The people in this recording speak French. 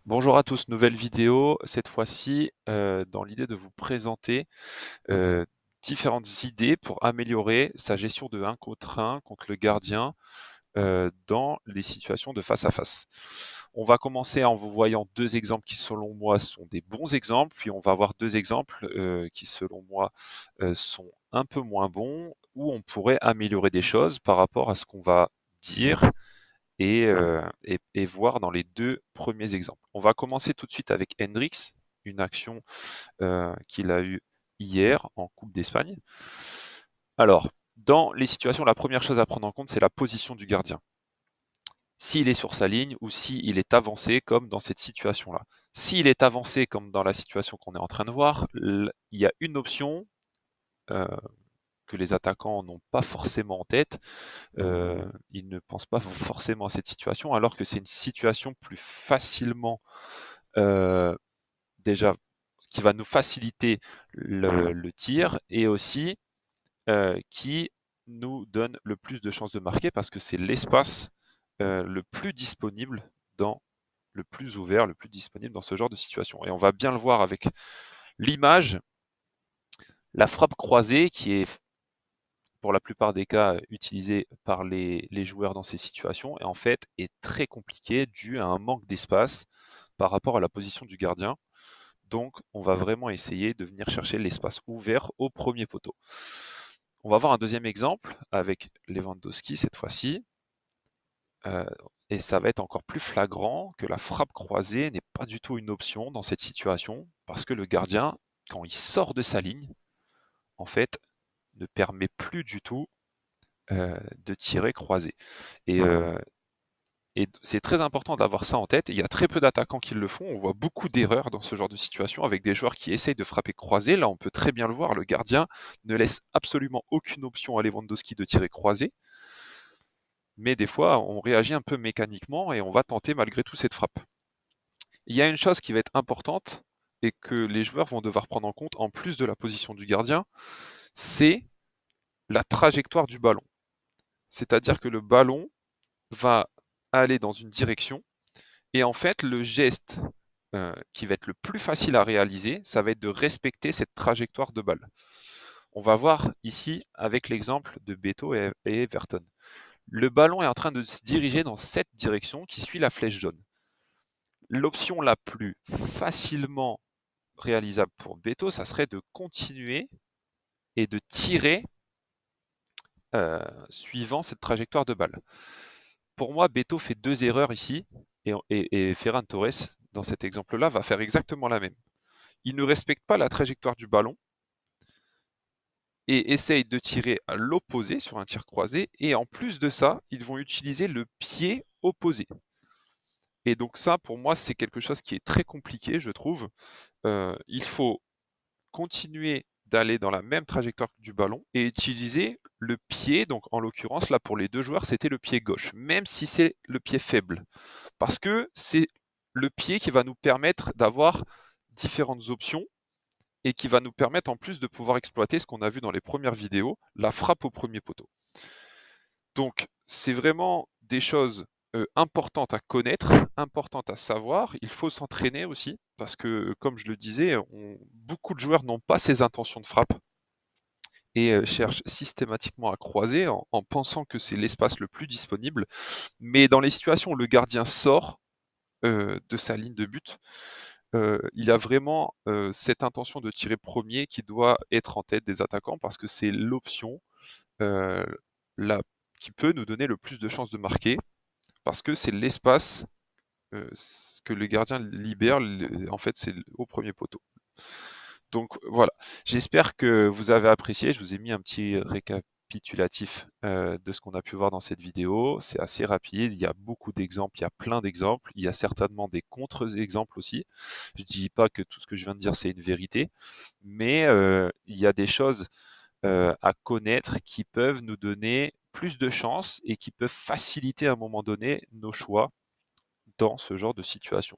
Bonjour à tous, nouvelle vidéo, cette fois-ci dans l'idée de vous présenter euh, différentes idées pour améliorer sa gestion de 1 contre 1 contre le gardien dans les situations de face à face. On va commencer en vous voyant deux exemples qui selon moi sont des bons exemples, puis on va voir deux exemples qui selon moi sont un peu moins bons, où on pourrait améliorer des choses par rapport à ce qu'on va dire et voir dans les deux premiers exemples. On va commencer tout de suite avec Hendrix, une action qu'il a eue hier en Coupe d'Espagne. Alors, dans les situations, la première chose à prendre en compte, c'est la position du gardien. S'il est sur sa ligne ou s'il est avancé, comme dans cette situation-là. S'il est avancé, comme dans la situation qu'on est en train de voir, il y a une option euh, que les attaquants n'ont pas forcément en tête. Ils ne pensent pas forcément à cette situation, alors que c'est une situation plus facilement euh, déjà qui va nous faciliter le tir et aussi qui nous donne le plus de chances de marquer parce que c'est l'espace le plus disponible dans le plus ouvert, le plus disponible dans ce genre de situation. Et on va bien le voir avec l'image, la frappe croisée qui est pour la plupart des cas utilisée par les joueurs dans ces situations et en fait est très compliquée dû à un manque d'espace par rapport à la position du gardien. Donc, on va vraiment essayer de venir chercher l'espace ouvert au premier poteau. On va voir un deuxième exemple avec Lewandowski cette fois-ci. Et ça va être encore plus flagrant que la frappe croisée n'est pas du tout une option dans cette situation parce que le gardien, quand il sort de sa ligne, en fait, ne permet plus du tout de tirer croisé. Et, Et c'est très important d'avoir ça en tête. Il y a très peu d'attaquants qui le font. On voit beaucoup d'erreurs dans ce genre de situation avec des joueurs qui essayent de frapper croisé. Là, on peut très bien le voir. Le gardien ne laisse absolument aucune option à Lewandowski de tirer croisé. Mais des fois, on réagit un peu mécaniquement et on va tenter malgré tout cette frappe. Il y a une chose qui va être importante et que les joueurs vont devoir prendre en compte, en plus de la position du gardien, c'est la trajectoire du ballon. C'est-à-dire que le ballon va aller dans une direction et en fait, le geste qui va être le plus facile à réaliser, ça va être de respecter cette trajectoire de balle. On va voir ici avec l'exemple de Beto et Everton. Le ballon est en train de se diriger dans cette direction qui suit la flèche jaune. L'option la plus facilement réalisable pour Beto, ça serait de continuer et de tirer suivant cette trajectoire de balle. Pour moi, Beto fait deux erreurs ici et Ferran Torres, dans cet exemple-là, va faire exactement la même. Il ne respecte pas la trajectoire du ballon et essaye de tirer à l'opposé sur un tir croisé. Et en plus de ça, ils vont utiliser le pied opposé. Et donc ça, pour moi, c'est quelque chose qui est très compliqué, je trouve. Il faut continuer d'aller dans la même trajectoire du ballon et utiliser le pied, donc en l'occurrence, là pour les deux joueurs, c'était le pied gauche, même si c'est le pied faible. Parce que c'est le pied qui va nous permettre d'avoir différentes options et qui va nous permettre en plus de pouvoir exploiter ce qu'on a vu dans les premières vidéos, la frappe au premier poteau. Donc c'est vraiment des choses importantes à connaître, importantes à savoir. Il faut s'entraîner aussi parce que, comme je le disais, beaucoup de joueurs n'ont pas ces intentions de frappe et cherchent systématiquement à croiser en pensant que c'est l'espace le plus disponible. Mais dans les situations où le gardien sort de sa ligne de but, il a vraiment cette intention de tirer premier qui doit être en tête des attaquants parce que c'est l'option euh, la, qui peut nous donner le plus de chances de marquer parce que c'est l'espace que le gardien libère, en fait c'est au premier poteau. Donc voilà, j'espère que vous avez apprécié, je vous ai mis un petit récapitulatif de ce qu'on a pu voir dans cette vidéo. C'est assez rapide, il y a beaucoup d'exemples, il y a plein d'exemples, il y a certainement des contre-exemples aussi. Je dis pas que tout ce que je viens de dire c'est une vérité, mais il y a des choses à connaître qui peuvent nous donner plus de chances et qui peuvent faciliter à un moment donné nos choix dans ce genre de situation.